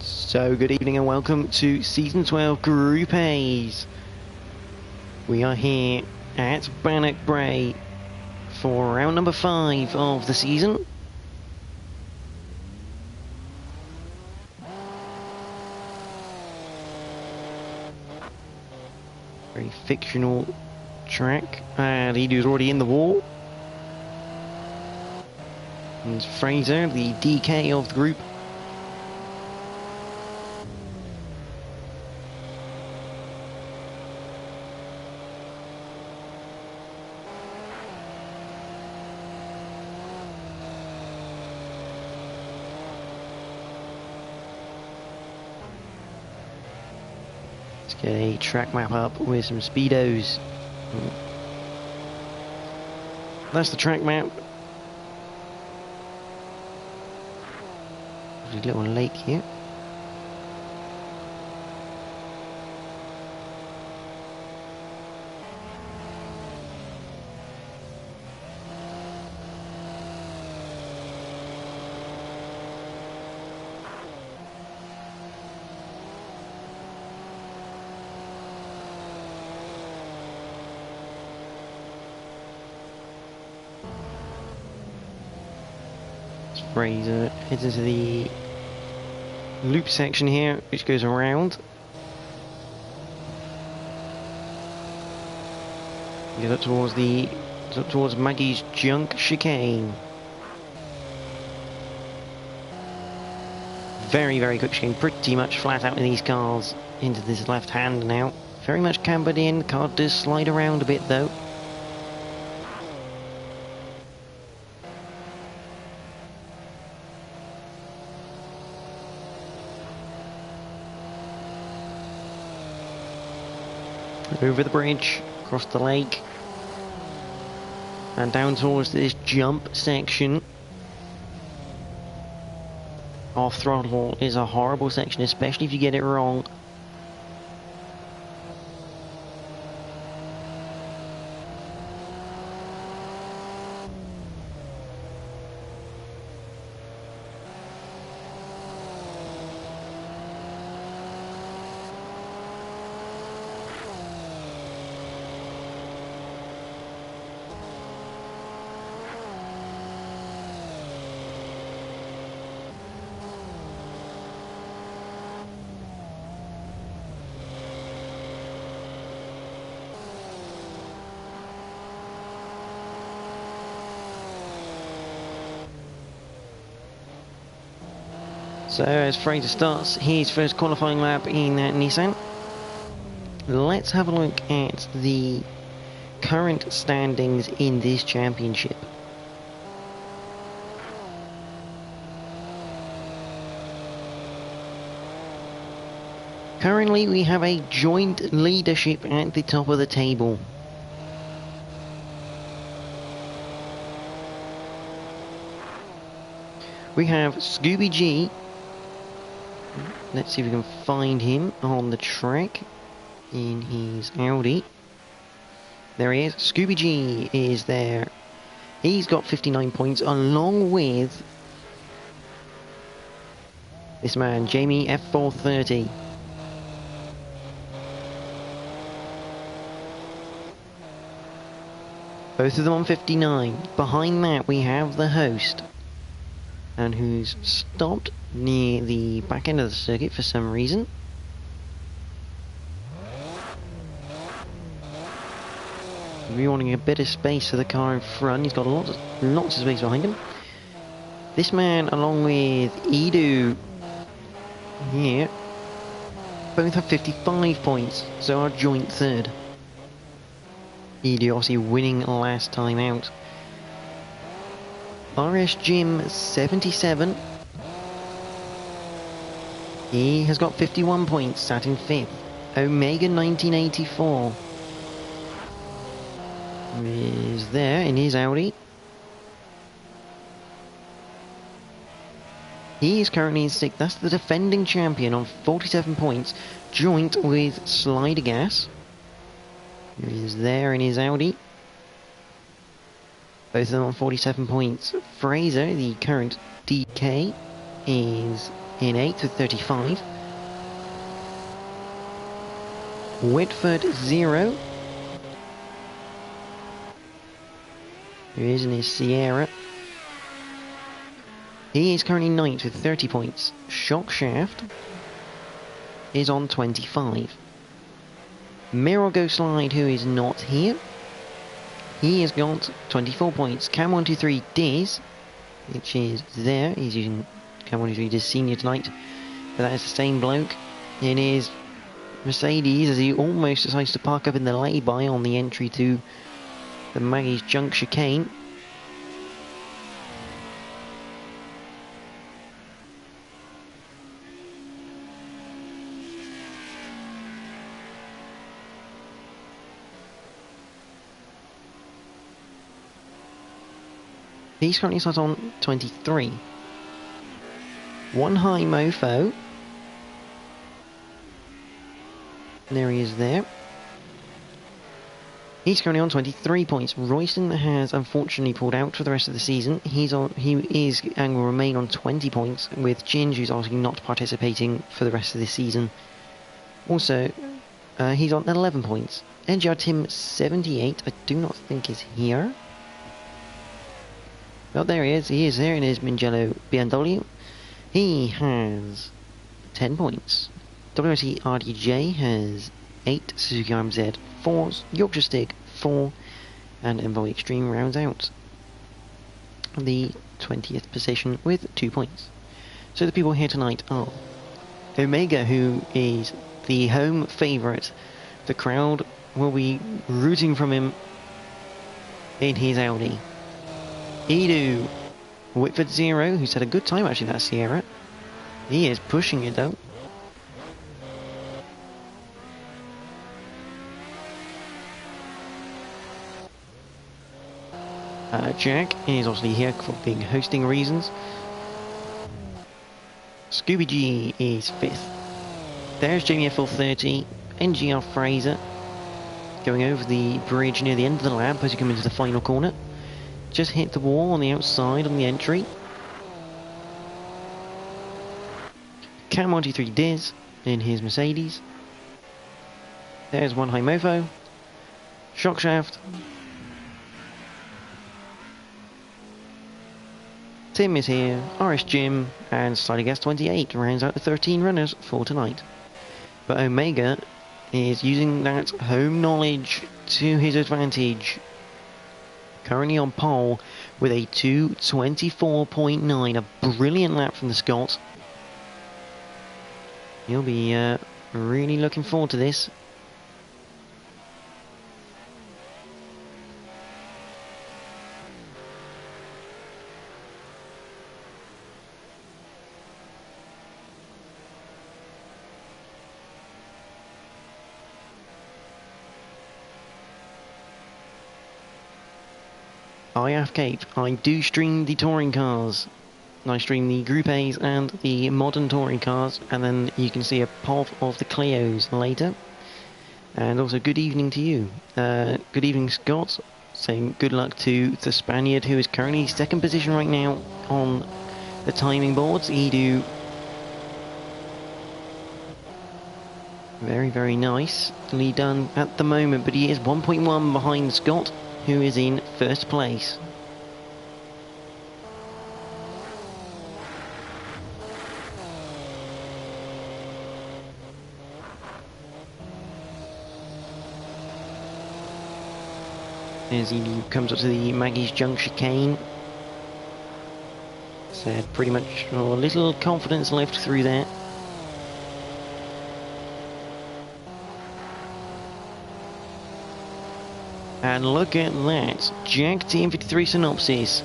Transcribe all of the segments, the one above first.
So good evening and welcome to Season 12 Group A's. We are here at Bannochbrae for round number 5 of the season. Very fictional track, and Edu's already in the wall. And Fraser, the DK of the group. Let's get a track map up with some speedos. That's the track map. There's a little lake here. Fraser heads into the loop section here, which goes around. Get up towards Maggie's junk chicane. Very, very quick chicane, pretty much flat out in these cars into this left hand now. Very much cambered in. The car does slide around a bit though. Over the bridge, across the lake, and down towards this jump section. Off throttle is a horrible section, especially if you get it wrong. So as Fraser starts his first qualifying lap in Nissan, let's have a look at the current standings in this championship. Currently we have a joint leadership at the top of the table. We have Scooby G. Let's see if we can find him on the track in his Audi. There he is. Scooby G is there. He's got 59 points along with this man, Jamie F430. Both of them on 59. Behind that we have the host, and who's stopped near the back end of the circuit for some reason. We're wanting a bit of space for the car in front. He's got lots of space behind him. This man, along with Edu here, both have 55 points, so our joint third. Edu obviously winning last time out. RS Jim 77. He has got 51 points, sat in 5th. Omega 1984 is there in his Audi. He is currently in 6th. That's the defending champion on 47 points, joint with Slider Gas. He is there in his Audi. Both of them on 47 points. Fraser, the current DK, is in 8th with 35. Whitford 0. Who is in his Sierra. He is currently 9th with 30 points. Shockshaft is on 25. Mirror Go Slide, who is not here. He has got 24 points. Cam123 Diz, which is there. He's using Cam123 Diz Senior tonight. But that is the same bloke in his Mercedes as he almost decides to park up in the lay-by on the entry to the Maggie's Junk chicane. He's currently sat on 23. One high mofo. There he is there. He's currently on 23 points. Royston has unfortunately pulled out for the rest of the season. He is and will remain on 20 points, with Ginge, who's obviously not participating for the rest of the season. Also, he's on 11 points. NGR Tim 78, I do not think is here. Well, there he is. He is there in his Mingello BMW. He has 10 points. WRT RDJ has 8, Suzuki RMZ 4, Yorkshire Stick 4, and Envoy Extreme rounds out the 20th position with 2 points. So the people here tonight are Omega, who is the home favourite. The crowd will be rooting from him in his Audi. Edu, Whitford 0, who's had a good time actually, that Sierra. He is pushing it though. Jack is obviously here for being hosting reasons. Scooby G is 5th. There's Jamie FL30, NGR Fraser, going over the bridge near the end of the lap as you come into the final corner. Just hit the wall on the outside on the entry. Cam123 Diz in his Mercedes. There's one high mofo. Shockshaft. Tim is here, RS Jim, and Sliding Gas 28 rounds out the 13 runners for tonight. But Omega is using that home knowledge to his advantage. Currently on pole with a 2:24.9, a brilliant lap from the Scot. He'll be really looking forward to this. IF Cape, I do stream the touring cars. I stream the Group A's and the modern touring cars, and then you can see a pod of the Clios later. And also good evening to you. Good evening Scott, saying good luck to the Spaniard, who is currently 2nd position right now on the timing boards. Edu, very, very nicely done at the moment, but he is 1.1 behind Scott, who is in 1st place. As he comes up to the Maggie's Junk chicane. So pretty much a little confidence left through there. And look at that, Jack TM53 Synopsis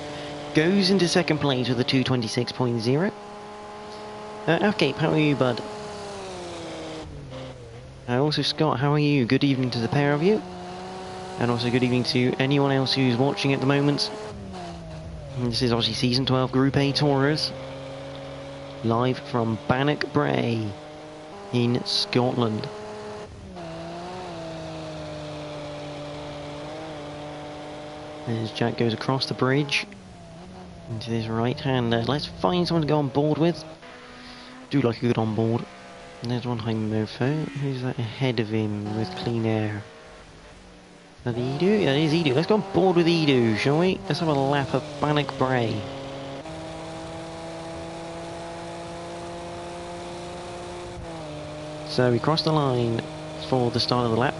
goes into 2nd place with a 2:26.0. Okay, how are you, bud? Also Scott, how are you? Good evening to the pair of you. And also good evening to anyone else who's watching at the moment. And this is obviously Season 12 Group A Tourers, live from Bannochbrae in Scotland. As Jack goes across the bridge into this right-hander. Let's find someone to go on board with. do like a good on board. And there's one high mofo. Who's that ahead of him with clean air? Is that Edu? Yeah, that is Edu. Let's go on board with Edu, shall we? Let's have a lap of Bannochbrae. So we cross the line for the start of the lap.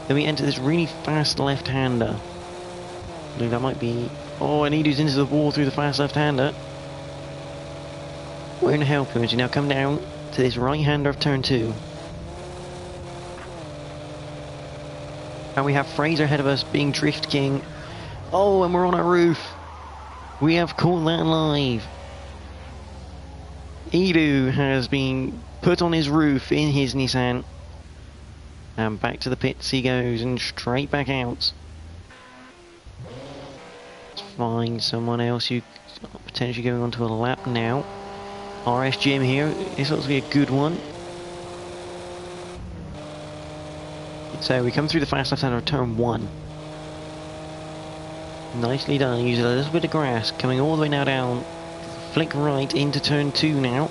Then we enter this really fast left-hander. I think that might be... Oh, and Edu's into the wall through the fast left-hander. We're going to help him as we now come down to this right-hander of turn 2. And we have Fraser ahead of us being Drift King. Oh, and we're on our roof. We have caught that live. Edu has been put on his roof in his Nissan. And back to the pits he goes and straight back out. Let's find someone else who potentially going onto a lap now. RS Jim here. This looks to be a good one. So we come through the fast left-hander of turn 1. Nicely done. Using a little bit of grass. Coming all the way now down. Flick right into turn 2 now.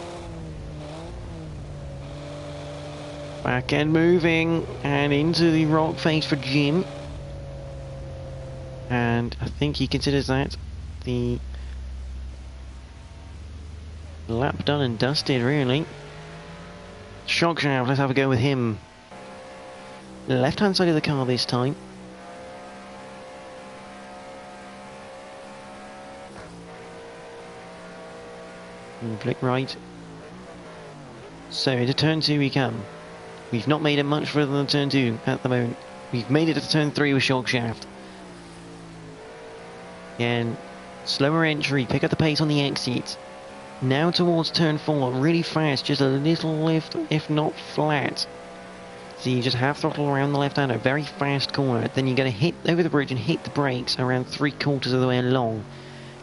Back end moving. And into the rock face for Jim. And I think he considers that the lap done and dusted, really. Shockshaft, let's have a go with him. Left hand side of the car this time. And flick right. So into turn 2 we come. We've not made it much further than turn 2 at the moment. We've made it to turn 3 with Shockshaft. Again, slower entry, pick up the pace on the exit. Now towards turn 4, really fast, just a little lift, if not flat. So you just half throttle around the left-hander, very fast corner. Then you're going to hit over the bridge and hit the brakes around 3/4 of the way along.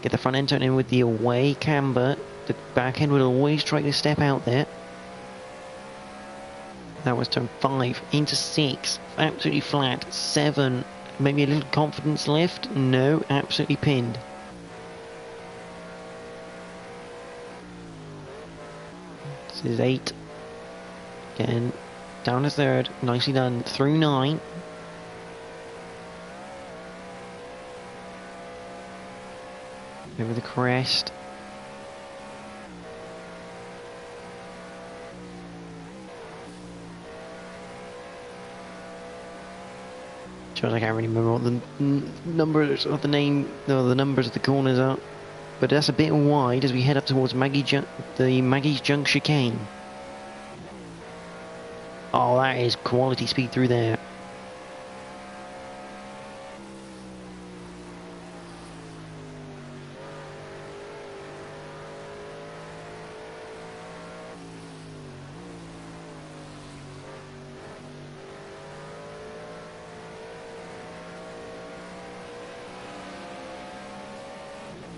Get the front end turn in with the away camber. The back end will always try to step out there. That was turn 5 into 6, absolutely flat. 7, maybe a little confidence lift. No, absolutely pinned. This is 8. Again, down to 3rd, nicely done. Through 9. Over the crest. I can't really remember what the numbers of the name, no, the numbers of the corners are, but that's a bit wide as we head up towards the Maggie's Junk chicane. Oh, that is quality speed through there.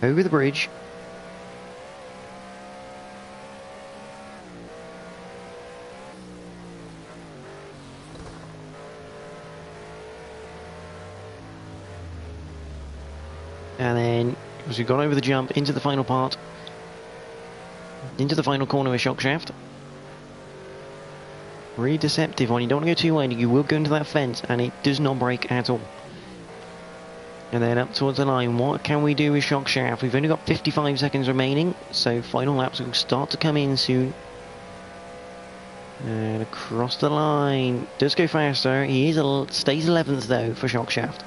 Over the bridge. And then, as we've gone over the jump, into the final part. Into the final corner of Shockshaft. Really deceptive one. You don't want to go too wide. You will go into that fence, and it does not brake at all. And then up towards the line, what can we do with Shockshaft? We've only got 55 seconds remaining, so final laps will start to come in soon. And across the line, does go faster. He is stays 11th though for Shockshaft.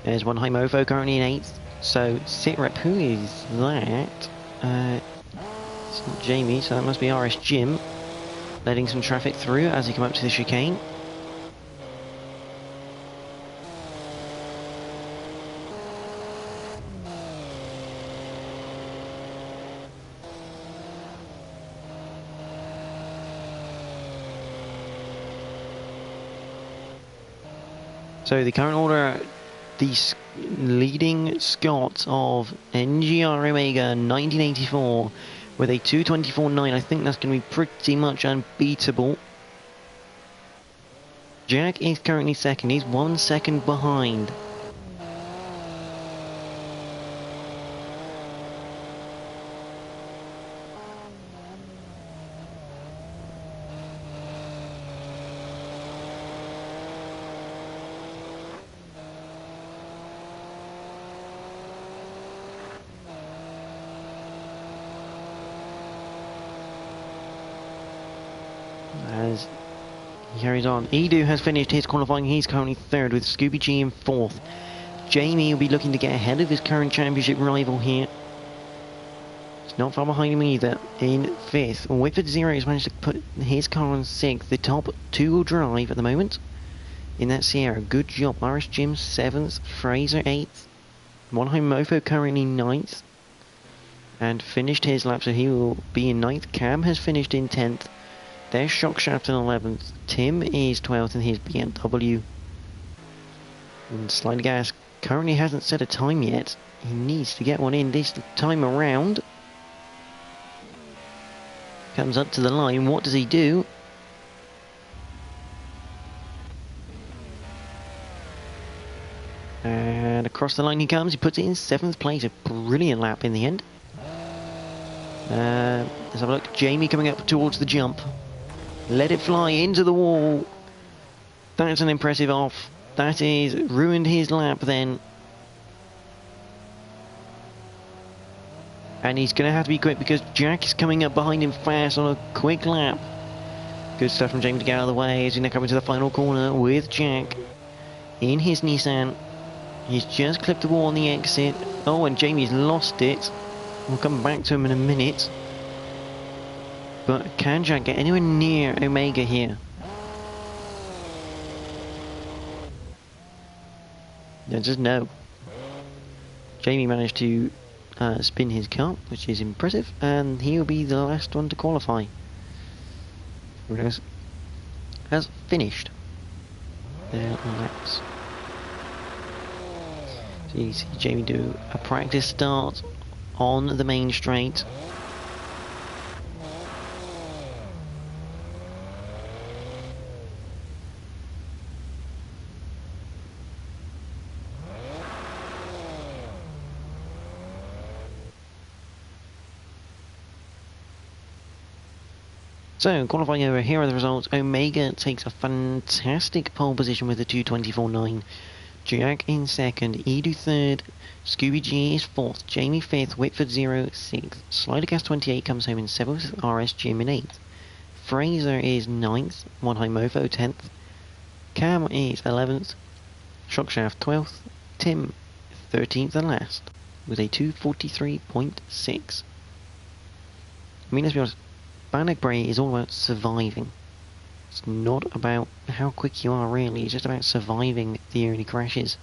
There's one high mofo currently in 8th. So Sitrep, who is that? It's not Jamie, so that must be RS Jim. Letting some traffic through as he come up to the chicane. So the current order, the leading Scot of NGR Omega 1984 with a 2:24.9. I think that's going to be pretty much unbeatable. Jack is currently second. He's 1 second behind. He carries on. Edu has finished his qualifying. He's currently third with Scooby G in fourth. Jamie will be looking to get ahead of his current championship rival here. It's not far behind him either. In fifth, Whitford Zero has managed to put his car on sixth. The top two-wheel drive at the moment in that Sierra. Good job. Irish Jim seventh, Fraser eighth, Monheim Mofo currently ninth, and finished his lap, so he will be in ninth. Cam has finished in 10th. There's Shockshaft in 11th. Tim is 12th in his BMW. And Slide Gas currently hasn't set a time yet. He needs to get one in this time around. Comes up to the line. What does he do? And across the line he comes. He puts it in 7th place. A brilliant lap in the end. Let's have a look. Jamie coming up towards the jump. Let it fly into the wall. That's an impressive off. That is ruined his lap then. And he's going to have to be quick because Jack is coming up behind him fast on a quick lap. Good stuff from Jamie to get out of the way as he now comes into the final corner with Jack in his Nissan. He's just clipped the wall on the exit. Oh, and Jamie's lost it. We'll come back to him in a minute. But can Jack get anywhere near Omega here? Yeah, just no. Jamie managed to spin his car, which is impressive, and he'll be the last one to qualify. Everyone else has finished their laps. So you see Jamie do a practice start on the main straight. So, qualifying over, here are the results. Omega takes a fantastic pole position with a 2:24.9. Jack in second, Edu third, Scooby G is fourth, Jamie fifth, Whitford 0 sixth, Slidercast 28 comes home in seventh, RS Jim in eighth, Fraser is ninth, Monheim Mofo 10th, Cam is 11th, Shockshaft 12th, Tim 13th and last with a 2:43.6. I mean, let's be honest, Bannochbrae is all about surviving. It's not about how quick you are really, it's just about surviving the early crashes.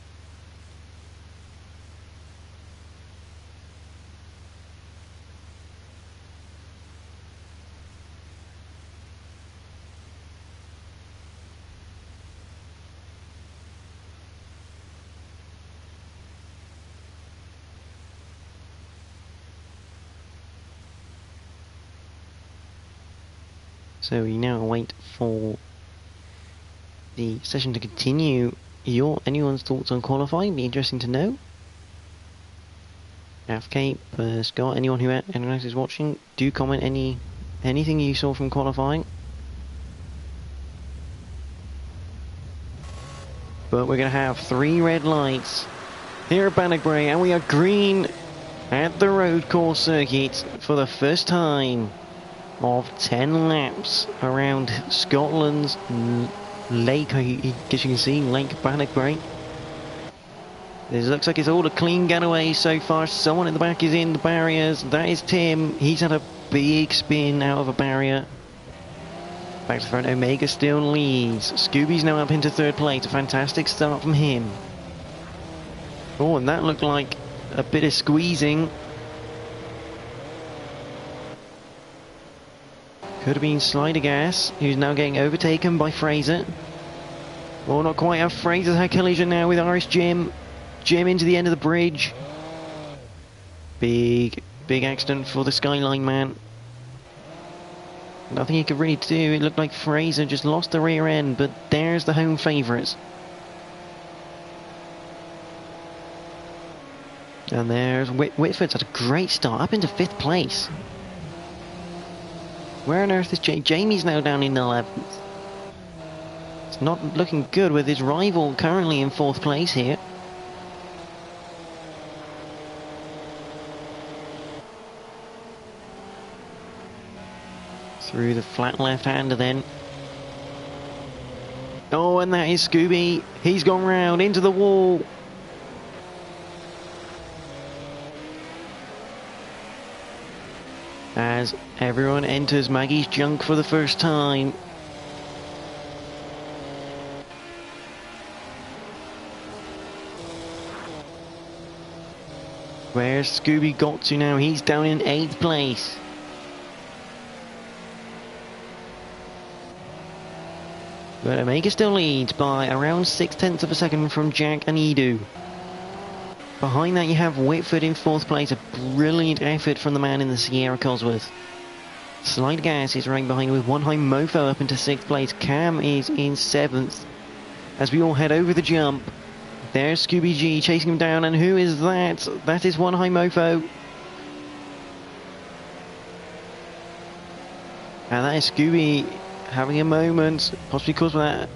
So we now wait for the session to continue. Anyone's thoughts on qualifying? Be interesting to know. AFK, Scott, anyone else is watching, do comment anything you saw from qualifying. But we're going to have 3 red lights here at Bannochbrae, and we are green at the road course circuit for the first time of 10 laps around Scotland's lake. I guess you can see Lake Bannochbrae. This looks like it's all a clean getaway so far. Someone in the back is in the barriers. That is Tim. He's had a big spin out of a barrier. Back to the front, Omega still leads. Scooby's now up into third place. A fantastic start from him. Oh, and that looked like a bit of squeezing. Could have been Slider Gas, who's now getting overtaken by Fraser. Well, not quite. Have Fraser's had collision now with Irish Jim. Jim into the end of the bridge. Big accident for the Skyline man. Nothing he could really do. It looked like Fraser just lost the rear end, but there's the home favourites. And there's Whitford's had a great start, up into 5th place. Where on earth is Jamie's now down in 11th. It's not looking good with his rival currently in 4th place here. Through the flat left-hander then. and that is Scooby. He's gone round into the wall. As everyone enters Maggie's junk for the first time. Where's Scooby got to now? He's down in 8th place. But Omega still leads by around 0.6 of a second from Jack and Edu. Behind that you have Whitford in 4th place, a brilliant effort from the man in the Sierra Cosworth. Slide Gas is right behind with One High Mofo up into 6th place. Cam is in 7th. As we all head over the jump, there's Scooby G chasing him down, and who is that? That is One High Mofo. And that is Scooby having a moment, possibly caused by that.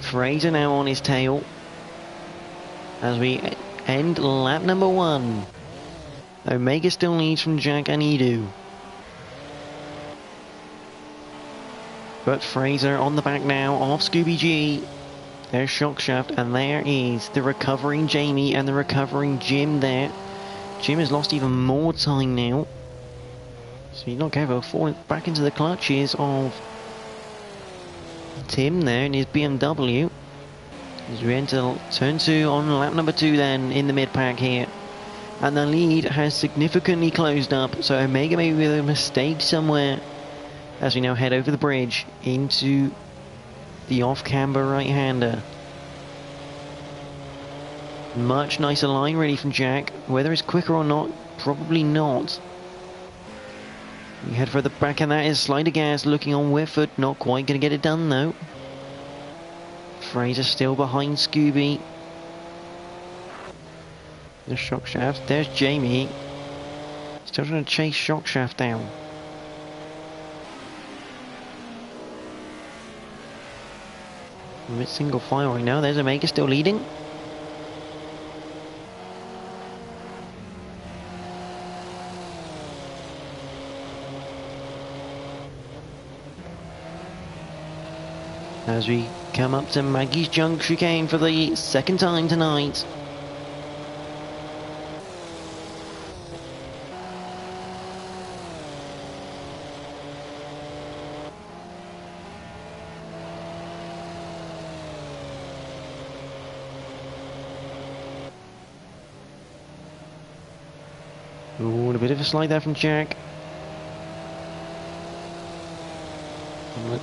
Fraser now on his tail. As we end lap number 1. Omega still leads from Jack and Edu. But Fraser on the back now of Scooby G. There's Shockshaft, and there is the recovering Jamie and the recovering Jim there. Jim has lost even more time now. So he's not careful, falling back into the clutches of Tim there in his BMW. As we enter turn 2 on lap number 2 then in the mid-pack here. And the lead has significantly closed up, so Omega may be with a mistake somewhere. As we now head over the bridge into the off-camber right-hander. Much nicer line ready from Jack. Whether it's quicker or not, probably not. We head further back, and that is Slider Gas looking on Whitford. Not quite going to get it done though. Fraser still behind Scooby. The Shockshaft. There's Jamie. Still trying to chase Shockshaft down. With single file right now. There's Omega still leading. As we come up to Maggie's Junk chicane for the second time tonight. Ooh, and a bit of a slide there from Jack.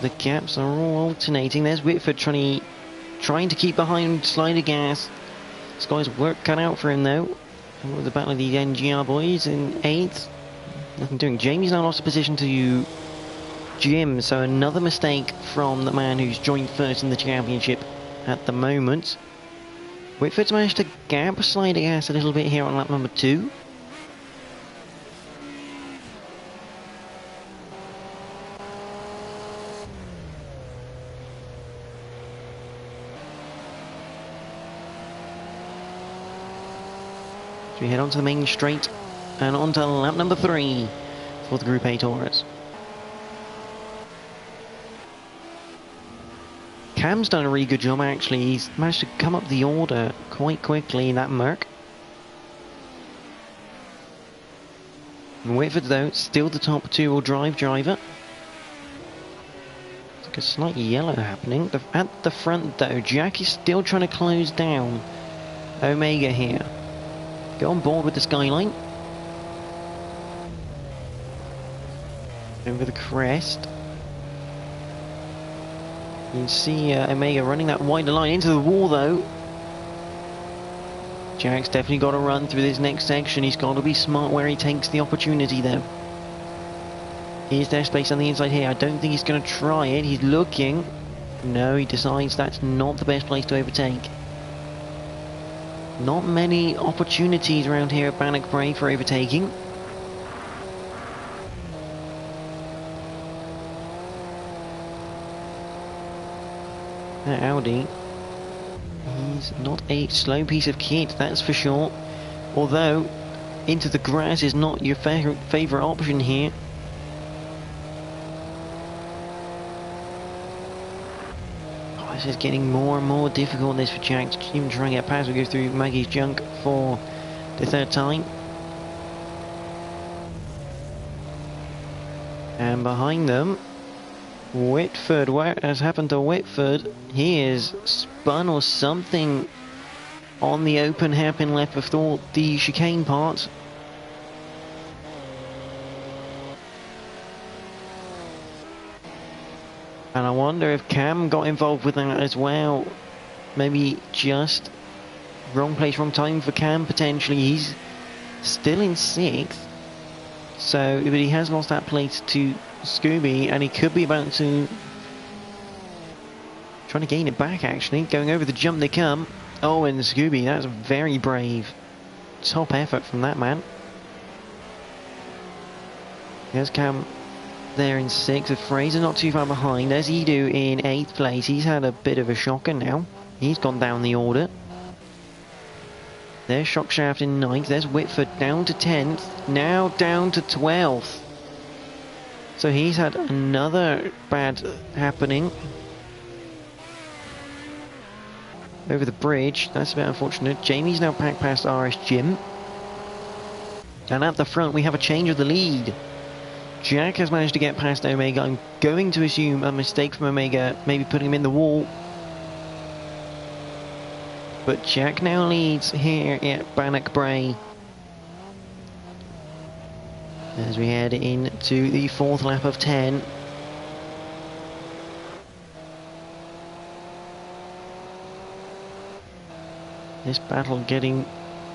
The gaps are all alternating. There's Whitford trying to keep behind Slider Gas. This guy's work cut out for him though. And with the battle of the NGR boys in 8th. Nothing doing. Jamie's now lost a position to Jim, so another mistake from the man who's joined first in the championship at the moment. Whitford's managed to gap Slider Gas a little bit here on lap number 2. We head onto the main straight and onto lap number 3 for the Group A Taurus. Cam's done a really good job actually. He's managed to come up the order quite quickly in that Merc. And Whitford though, still the top 2-wheel drive driver. It's like a slight yellow happening. At the front though, Jack is still trying to close down Omega here. Go on board with the Skyline. Over the crest. You can see Omega running that wider line into the wall though. Jack's definitely got to run through this next section. He's got to be smart where he takes the opportunity though. Is there space on the inside here? I don't think he's going to try it. He's looking. No, he decides that's not the best place to overtake. Not many opportunities around here at Bannochbrae for overtaking. That Audi, he's not a slow piece of kit, that's for sure. Although, into the grass is not your favourite option here. This is getting more and more difficult, this, for Jack to even try and get past. We go through Maggie's junk for the third time. And behind them, Whitford. What has happened to Whitford? He is spun or something on the open hairpin left before the chicane part. And I wonder if Cam got involved with that as well. Maybe just wrong place, wrong time for Cam, potentially. He's still in 6th. So, but he has lost that place to Scooby, and he could be about to... trying to gain it back, actually. Going over the jump they come. Oh, and Scooby, that's very brave. Top effort from that man. There's Cam there in 6th, with Fraser not too far behind. There's Edu in 8th place. He's had a bit of a shocker now. He's gone down the order. There's Shockshaft in 9th. There's Whitford down to 10th. Now down to 12th. So he's had another bad happening. Over the bridge. That's a bit unfortunate. Jamie's now packed past RS Jim. And at the front we have a change of the lead. Jack has managed to get past Omega. I'm going to assume a mistake from Omega, maybe putting him in the wall. But Jack now leads here at Bannochbrae as we head into the 4th lap of 10. This battle getting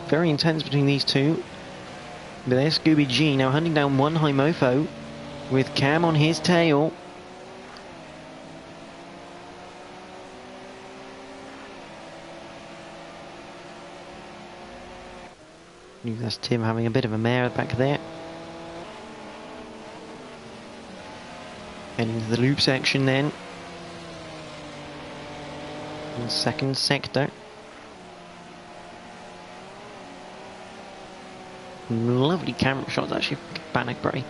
very intense between these two. But there's Scooby G now hunting down one high mofo with Cam on his tail. That's Tim having a bit of a mare back there. And into the loop section then. In 2nd sector. Lovely camera shots actually from Bannochbrae.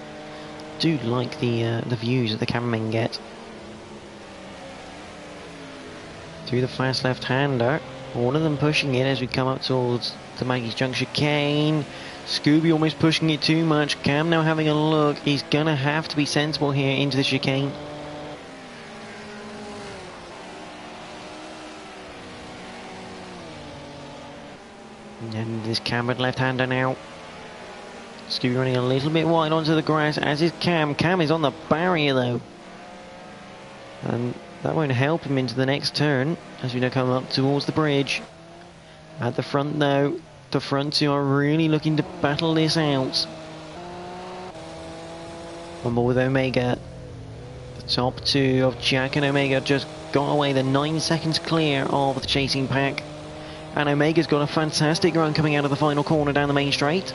Do like the views that the cameramen get. Through the fast left-hander. One of them pushing it as we come up towards the Maggie's Junk chicane. Scooby almost pushing it too much. Cam now having a look. He's gonna have to be sensible here into the chicane. And this cambered left-hander now. Scooby running a little bit wide onto the grass, as is Cam. Cam is on the barrier though. And that won't help him into the next turn, as we now come up towards the bridge. At the front though, the front two are really looking to battle this out. One more with Omega. The top two of Jack and Omega just got away. They're 9 seconds clear of the chasing pack. And Omega's got a fantastic run coming out of the final corner down the main straight.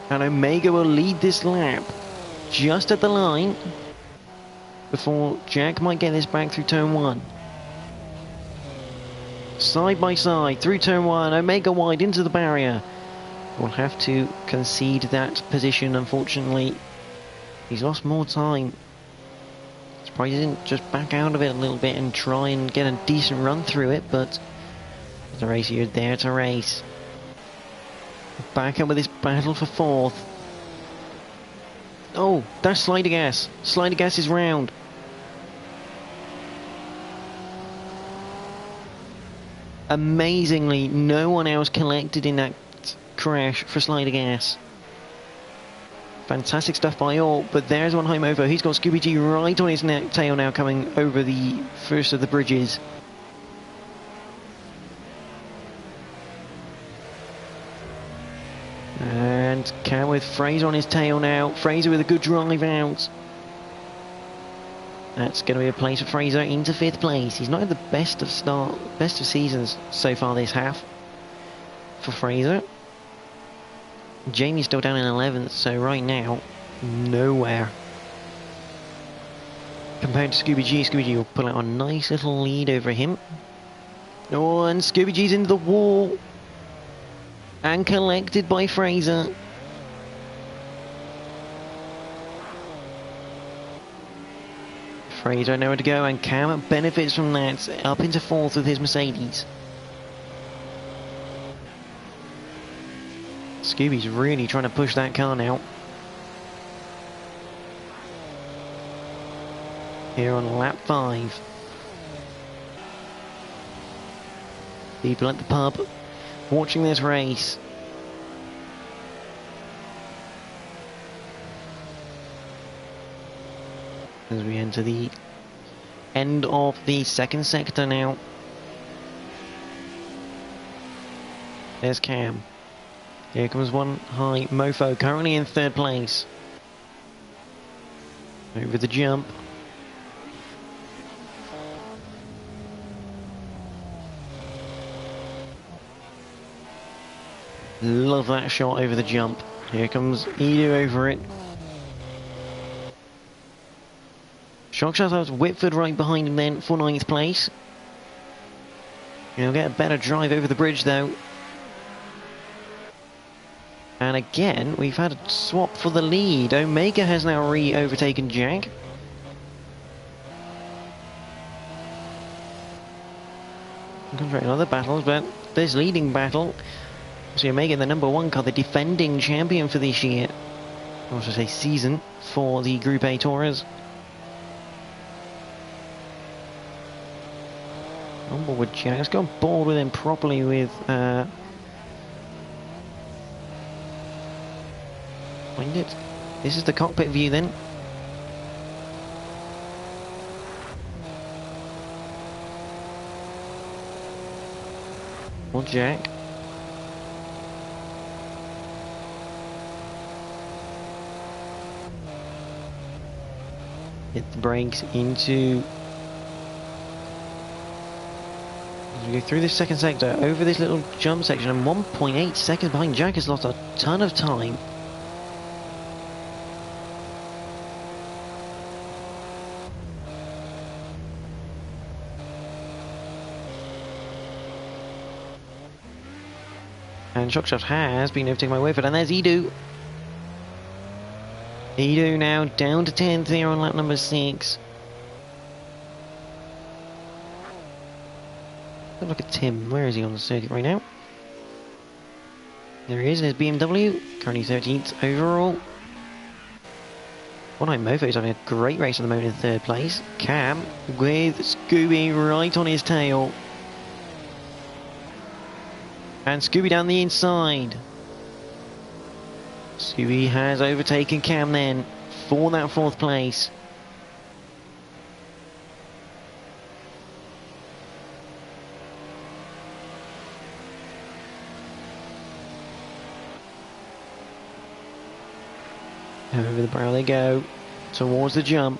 And Omega will lead this lap just at the line before Jack might get this back through turn 1. Side by side through turn 1, Omega wide into the barrier. We'll have to concede that position, unfortunately. He's lost more time. Surprised he didn't just back out of it a little bit and try and get a decent run through it, but the racer, you're there to race. Back up with this battle for 4th. Oh, that's Slider Gas. Slider Gas is round. Amazingly, no one else collected in that crash for Slider Gas. Fantastic stuff by all, but there's one home over. He's got Scooby G right on his tail now, coming over the first of the bridges. And Cam with Fraser on his tail now. Fraser with a good drive out. That's going to be a place for Fraser into 5th place. He's not had the best of seasons so far this half for Fraser. Jamie's still down in 11th, so right now, nowhere. Compared to Scooby G will pull out a nice little lead over him. Oh, and Scooby G's into the wall. And collected by Fraser. Fraser nowhere to go, and Cam benefits from that, up into 4th with his Mercedes. Scooby's really trying to push that car now. Here on lap 5. People at the pub watching this race. As we enter the end of the second sector now. There's Cam. Here comes one high Mofo, currently in 3rd place. Over the jump. Love that shot over the jump. Here comes Edu over it. Shockshot has Whitford right behind him then for 9th place. He'll get a better drive over the bridge though. And again, we've had a swap for the lead. Omega has now overtaken Jack. Concentrate on other battles, but this leading battle. So Omega, the #1 car, the defending champion for this year. Or should I say season for the Group A Tourers. On board with Jack. Let's go on board with him properly with find it. This is the cockpit view then. Or Jack. Hit the brakes into. As we go through this second sector, over this little jump section, and 1.8 seconds behind. Jack has lost a ton of time. And Shockshaft has been overtaken by Whitford, and there's Edu. Edu now down to 10th here on lap number 6. Look at Tim. Where is he on the circuit right now? There he is in his BMW. Currently 13th overall. One Eye Mofo is having a great race at the moment in 3rd place. Cam with Scooby right on his tail. And Scooby down the inside. Scooby has overtaken Cam then for that 4th place. Over the brow they go, towards the jump.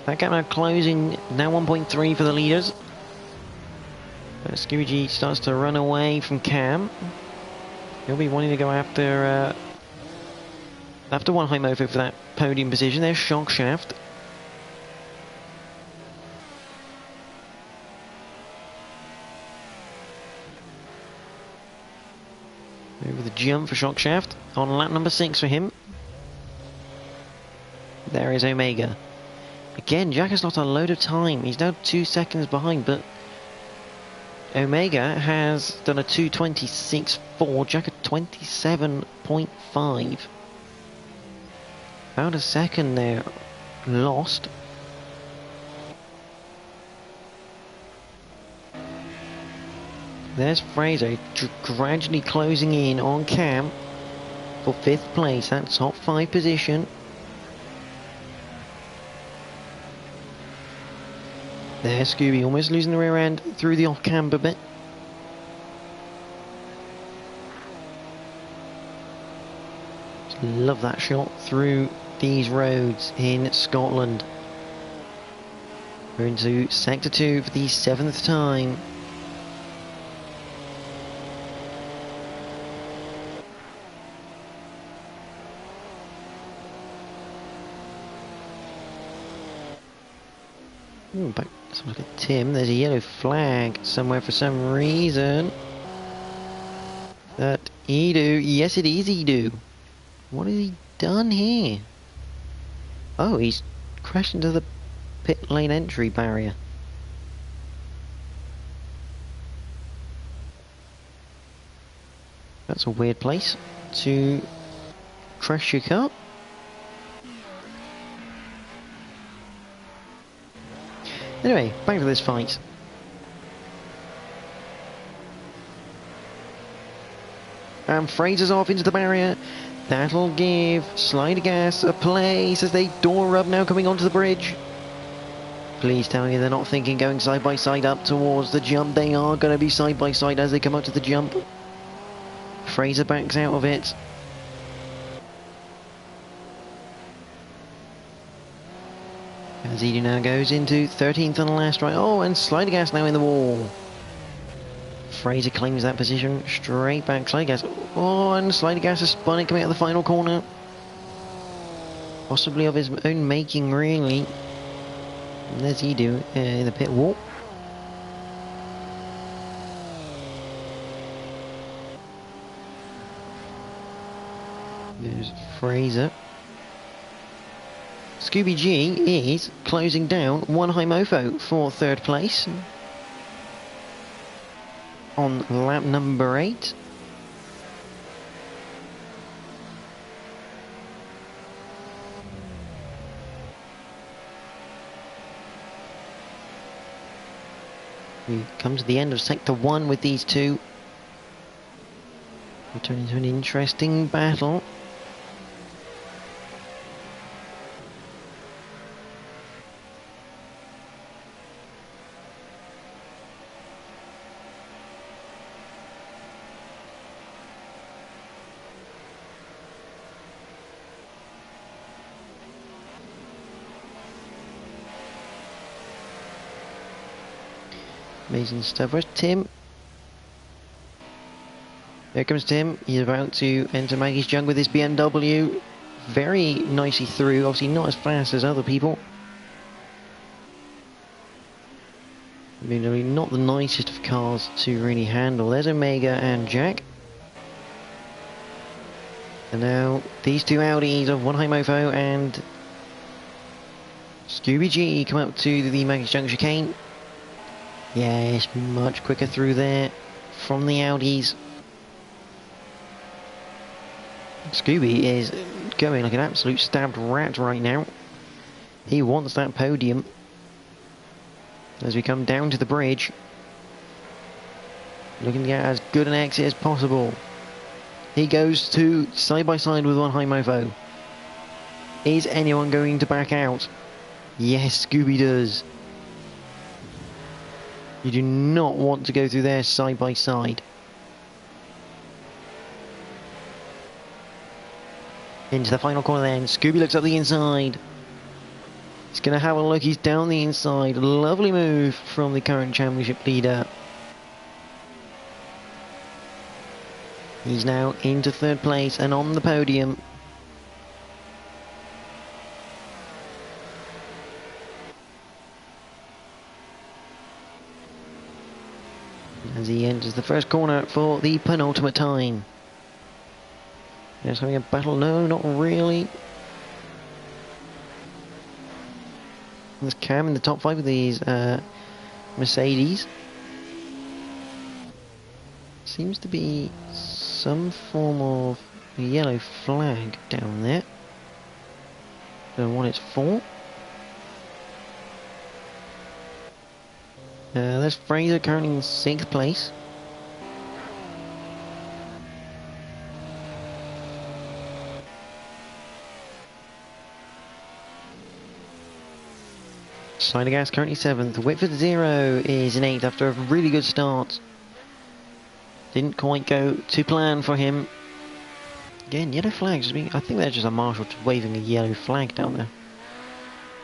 That gap now closing, now 1.3 for the leaders. But Scooby G starts to run away from Cam. He'll be wanting to go after one high Mofo for that podium position. There's Shockshaft. Over the jump for Shockshaft on lap number 6 for him. There is Omega. Again, Jack has lost a load of time. He's now 2 seconds behind, but Omega has done a 2:26.4. Jack at 27.5. About a second there lost. There's Fraser gradually closing in on Cam for 5th place, that top 5 position. There's Scooby almost losing the rear end through the off-camber bit. Just love that shot through these roads in Scotland. We're into Sector 2 for the 7th time. Ooh, back to look at Tim. There's a yellow flag somewhere for some reason. That Edu, yes it is Edu. What has he done here? Oh, he's crashed into the pit lane entry barrier. That's a weird place to crash your car. Anyway, back to this fight. And Fraser's off into the barrier. That'll give Slider Gas a place as they door up now coming onto the bridge. Please tell me they're not thinking going side by side up towards the jump. They are going to be side by side as they come up to the jump. Fraser backs out of it. As Edu now goes into 13th and last right. Oh, and Slider Gas now in the wall. Fraser claims that position. Straight back. Slider Gas. Oh, and Slider Gas has spun it coming out of the final corner. Possibly of his own making, really. And there's Edu in the pit wall. There's Fraser. Scooby G is closing down One High Mofo for third place on lap number 8. We come to the end of sector 1 with these two. We turn into an interesting battle. Amazing stuff. Where's Tim? There comes Tim. He's about to enter Maggie's Junk with his BMW. Very nicely through. Obviously not as fast as other people. Admittedly not the nicest of cars to really handle. There's Omega and Jack. And now these two Audis of One High Mofo and Scooby G come up to the Maggie's Junk chicane. Yes, much quicker through there from the Audis. Scooby is going like an absolute stabbed rat right now. He wants that podium. As we come down to the bridge. Looking to get as good an exit as possible. He goes to side by side with One High Mofo. Is anyone going to back out? Yes, Scooby does. You do not want to go through there side by side. Into the final corner then. Scooby looks up the inside. He's going to have a look. He's down the inside. Lovely move from the current championship leader. He's now into third place and on the podium. As he enters the first corner for the penultimate time. There's having a battle. No, not really. There's Cam in the top 5 of these Mercedes. Seems to be some form of yellow flag down there. Don't know what it's for. There's Fraser currently in 6th place. Slider Gas currently 7th. Whitford Zero is in 8th after a really good start. Didn't quite go to plan for him. Again, yellow flags. I think they're just a marshal waving a yellow flag down there.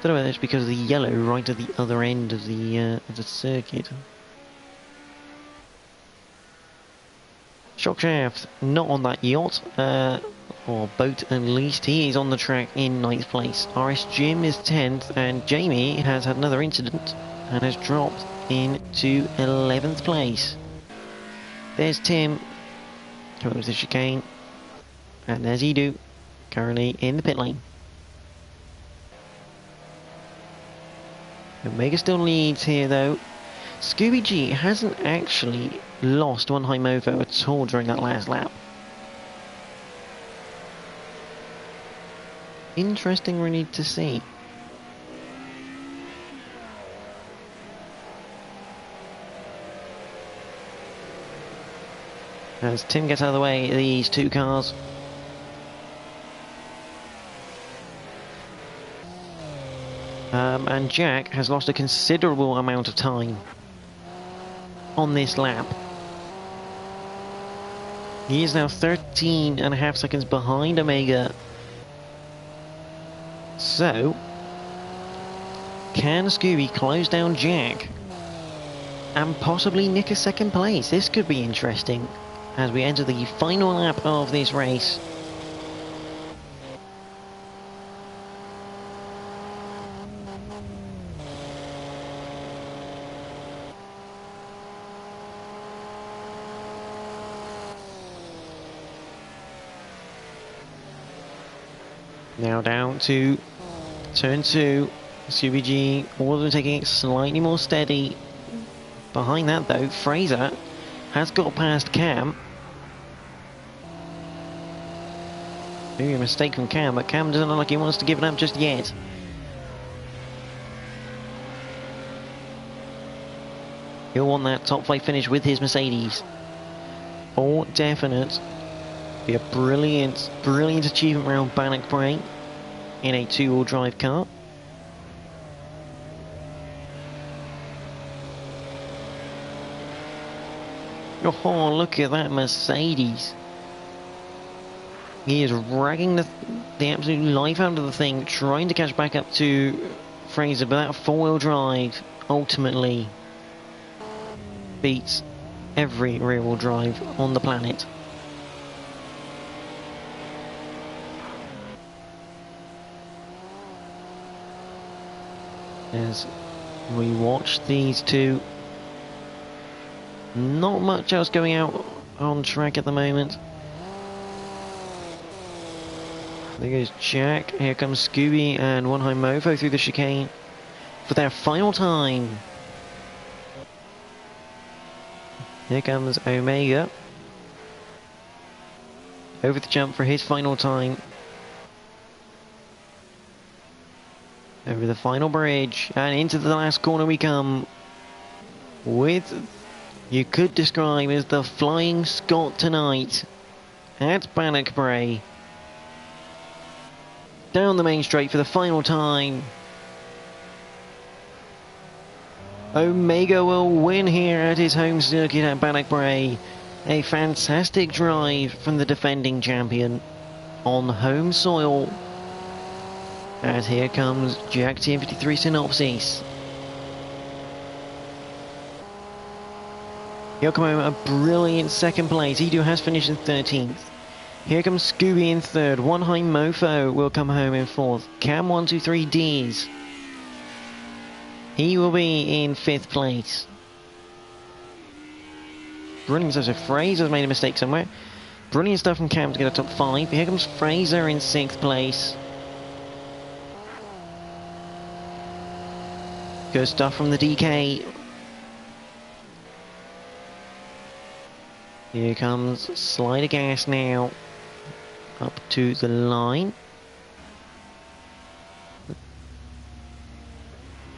Don't know whether it's because of the yellow right at the other end of the circuit. Shockshaft not on that yacht, or boat at least. He is on the track in 9th place. RS Jim is 10th, and Jamie has had another incident and has dropped into 11th place. There's Tim. Comes the chicane. And there's Edu, currently in the pit lane. Omega still leads here though. Scooby G hasn't actually lost one high movo at all during that last lap. Interesting really to see. As Tim gets out of the way, these two cars. And Jack has lost a considerable amount of time on this lap. He is now 13.5 seconds behind Omega. So, can Scooby close down Jack and possibly nick a second place? This could be interesting as we enter the final lap of this race. Now down to turn 2, Scooby G, all of them taking it slightly more steady. Behind that though, Fraser has got past Cam. Maybe a mistake from Cam, but Cam doesn't look like he wants to give it up just yet. He'll want that top 5 finish with his Mercedes. For definite. Be a brilliant, brilliant achievement around Bannochbrae in a 2-wheel drive car. Oh, look at that Mercedes. He is ragging the absolute life out of the thing, trying to catch back up to Fraser, but that 4-wheel drive ultimately beats every rear-wheel drive on the planet. As we watch these two, not much else going out on track at the moment. There goes Jack, here comes Scooby and one high Mofo through the chicane for their final time. Here comes Omega over the jump for his final time. Over the final bridge and into the last corner we come with, you could describe as the Flying Scot tonight at Bannochbrae. Down the main straight for the final time. Omega will win here at his home circuit at Bannochbrae. A fantastic drive from the defending champion on home soil. As here comes Jack TM53 Synopsis. He'll come home a brilliant second place. Edu has finished in 13th. Here comes Scooby in 3rd. One high Mofo will come home in 4th. Cam123Ds. He will be in 5th place. Brilliant stuff. So Fraser's made a mistake somewhere. Brilliant stuff from Cam to get a top 5. Here comes Fraser in 6th place. Good stuff from the DK. Here comes Slider Gas now. Up to the line.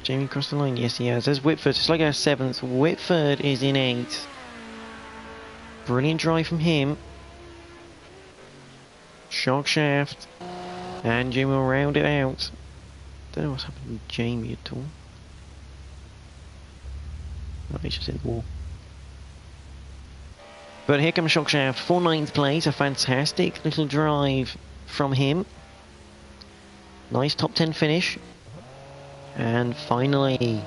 Jamie crossed the line? Yes, he has. There's Whitford. Slider Gas 7th. Whitford is in 8th. Brilliant drive from him. Shock shaft. And Jamie will round it out. Don't know what's happened with Jamie at all. Oh, he's just in the wall. But here comes Shockshaft for 9th place. A fantastic little drive from him. Nice top 10 finish. And finally,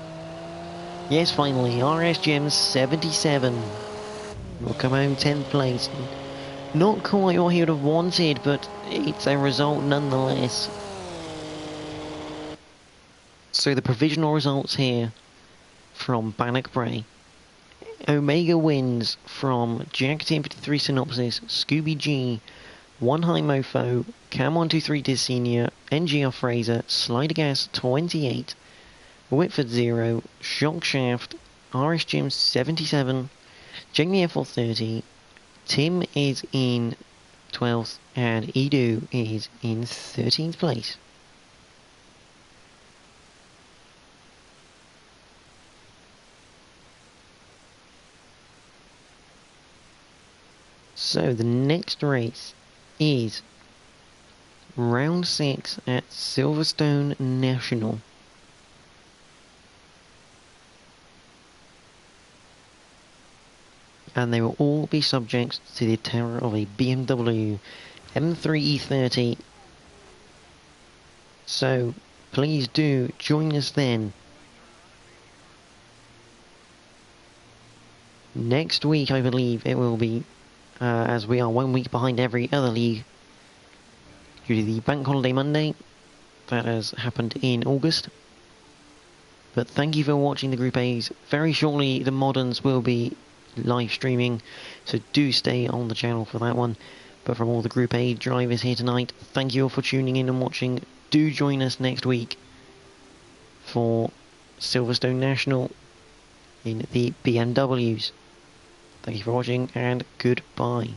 yes, finally, RSGM 77 will come home 10th place. Not quite what he would have wanted, but it's a result nonetheless. So the provisional results here from Bannochbrae. Omega wins from Jack Team 53 Synopsis, Scooby G, One High Mofo, Cam123 Diz Senior, NGR Fraser, Slider Gas 28, Whitford 0, Shock Shaft, RS Jim 77, Jamie F430, Tim is in 12th, and Edu is in 13th place. So the next race is round 6 at Silverstone National. And they will all be subject to the terror of a BMW M3E30. So please do join us then. Next week, I believe it will be, as we are 1 week behind every other league, due to the Bank Holiday Monday that has happened in August. But thank you for watching the Group A's. Very shortly, the Moderns will be live streaming, so do stay on the channel for that one. But from all the Group A drivers here tonight, thank you all for tuning in and watching. Do join us next week for Silverstone National in the BMWs. Thank you for watching, and goodbye.